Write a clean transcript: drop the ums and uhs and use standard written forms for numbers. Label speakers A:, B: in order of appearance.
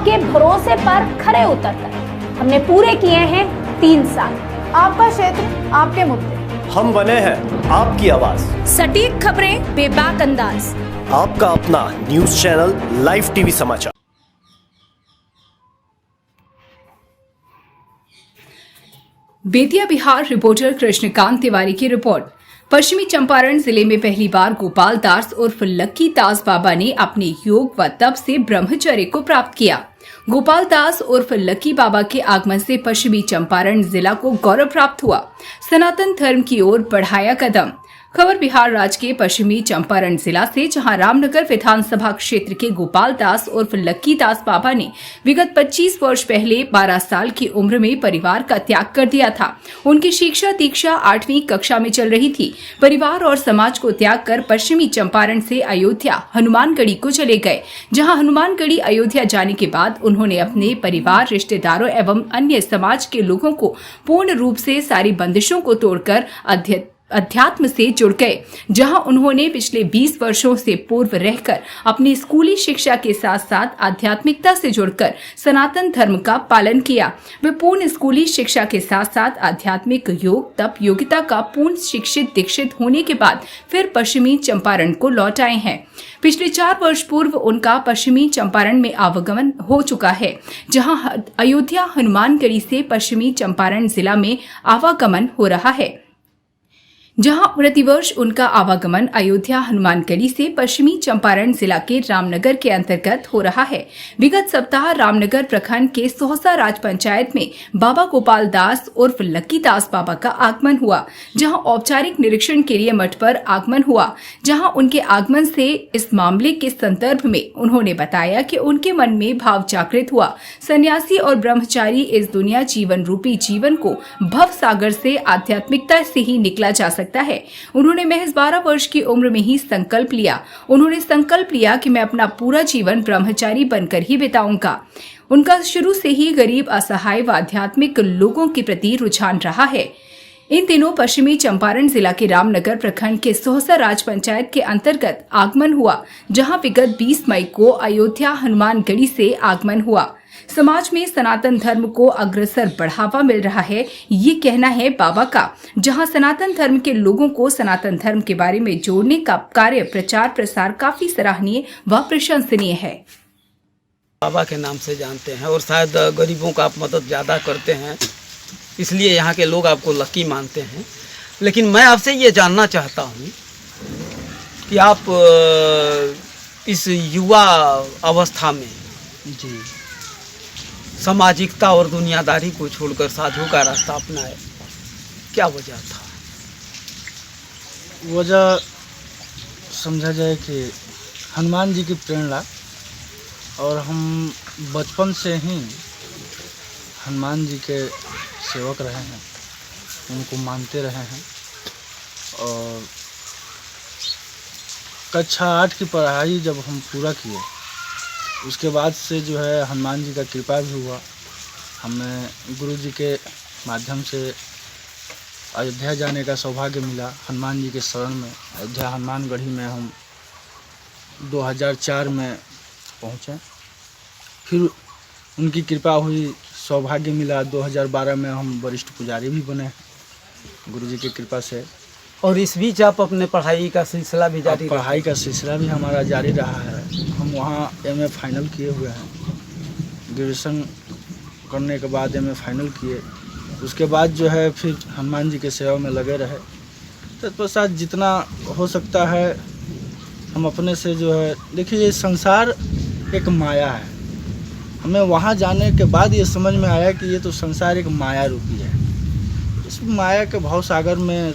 A: आपके भरोसे पर खरे उतरकर हमने पूरे किए हैं 3 साल।
B: आपका क्षेत्र, आपके मुद्दे,
C: हम बने हैं आपकी आवाज।
A: सटीक खबरें, बेबाक अंदाज,
C: आपका अपना न्यूज चैनल लाइव टीवी समाचार।
D: बेतिया बिहार रिपोर्टर कृष्णकांत तिवारी की रिपोर्ट। पश्चिमी चंपारण जिले में पहली बार गोपाल दास उर्फ लक्की दास बाबा ने अपने योग व तप से ब्रह्मचर्य को प्राप्त किया। गोपाल दास उर्फ लक्की बाबा के आगमन से पश्चिमी चंपारण जिला को गौरव प्राप्त हुआ। सनातन धर्म की ओर बढ़ाया कदम। खबर बिहार राज्य के पश्चिमी चंपारण जिला से, जहां रामनगर विधानसभा क्षेत्र के गोपाल दास उर्फ लक्की दास बाबा ने विगत 25 वर्ष पहले 12 साल की उम्र में परिवार का त्याग कर दिया था। उनकी शिक्षा दीक्षा 8वीं कक्षा में चल रही थी। परिवार और समाज को त्याग कर पश्चिमी चंपारण से अयोध्या हनुमानगढ़ी को चले गए, जहां हनुमानगढ़ी अयोध्या जाने के बाद उन्होंने अपने परिवार, रिश्तेदारों एवं अन्य समाज के लोगों को पूर्ण रूप से सारी बंदिशों को तोड़कर अध्यात्म से जुड़ गए, जहां उन्होंने पिछले 20 वर्षों से पूर्व रहकर अपनी स्कूली शिक्षा के साथ साथ आध्यात्मिकता से जुड़कर सनातन धर्म का पालन किया। वे पूर्ण स्कूली शिक्षा के साथ साथ आध्यात्मिक योग तप योगिता का पूर्ण शिक्षित दीक्षित होने के बाद फिर पश्चिमी चंपारण को लौट आए हैं। पिछले 4 वर्ष पूर्व उनका पश्चिमी चंपारण में आवागमन हो चुका है, जहां अयोध्या हनुमानगढ़ी से पश्चिमी चंपारण जिला में आवागमन हो रहा है, जहां प्रतिवर्ष उनका आवागमन अयोध्या हनुमानगढ़ी से पश्चिमी चंपारण जिला के रामनगर के अंतर्गत हो रहा है। विगत सप्ताह रामनगर प्रखंड के सोहसा राज पंचायत में बाबा गोपाल दास उर्फ लक्की दास बाबा का आगमन हुआ, जहां औपचारिक निरीक्षण के लिए मठ पर आगमन हुआ। जहां उनके आगमन से इस मामले के संदर्भ में उन्होंने बताया कि उनके मन में भाव जागृत हुआ। सन्यासी और ब्रह्मचारी इस दुनिया जीवन रूपी जीवन को भव सागर से आध्यात्मिकता से ही निकला जा सकता है। उन्होंने महज 12 वर्ष की उम्र में ही संकल्प लिया। उन्होंने संकल्प लिया कि मैं अपना पूरा जीवन ब्रह्मचारी बनकर ही बिताऊंगा। उनका शुरू से ही गरीब, असहाय व आध्यात्मिक लोगों के प्रति रुझान रहा है। इन दिनों पश्चिमी चंपारण जिला के रामनगर प्रखंड के सोहसा राज पंचायत के अंतर्गत आगमन हुआ, जहां विगत 20 मई को अयोध्या हनुमानगढ़ी से आगमन हुआ। समाज में सनातन धर्म को अग्रसर बढ़ावा मिल रहा है, ये कहना है बाबा का, जहां सनातन धर्म के लोगों को सनातन धर्म के बारे में जोड़ने का कार्य प्रचार प्रसार काफी सराहनीय व प्रशंसनीय है।
E: बाबा के नाम से जानते हैं और शायद गरीबों का आप मदद ज़्यादा करते हैं, इसलिए यहाँ के लोग आपको लकी मानते हैं। लेकिन मैं आपसे ये जानना चाहता हूँ कि आप इस युवा अवस्था में
F: जी
E: सामाजिकता और दुनियादारी को छोड़कर साधु का रास्ता अपनाए, क्या वजह था?
F: वजह समझा जाए कि हनुमान जी की प्रेरणा, और हम बचपन से ही हनुमान जी के सेवक रहे हैं, उनको मानते रहे हैं। और कक्षा 8 की पढ़ाई जब हम पूरा किए, उसके बाद से जो है हनुमान जी का कृपा भी हुआ। हमें गुरु जी के माध्यम से अयोध्या जाने का सौभाग्य मिला। हनुमान जी के शरण में अयोध्या हनुमानगढ़ी में हम 2004 में पहुँचे। फिर उनकी कृपा हुई, सौभाग्य मिला। 2012 में हम वरिष्ठ पुजारी भी बने गुरु जी की कृपा से।
E: और इस बीच आप अपने पढ़ाई का सिलसिला भी जारी
F: पढ़ाई का सिलसिला भी हमारा जारी रहा है। हम वहाँ MA फाइनल किए हुए हैं। ग्रेजुएशन करने के बाद MA फाइनल किए, उसके बाद जो है फिर हनुमान जी के सेवा में लगे रहे। तत्पश्चात जितना हो सकता है हम अपने से जो है, देखिए ये संसार एक माया है। हमें वहाँ जाने के बाद ये समझ में आया कि ये तो संसार एक माया रूपी है। इस माया के भाव सागर में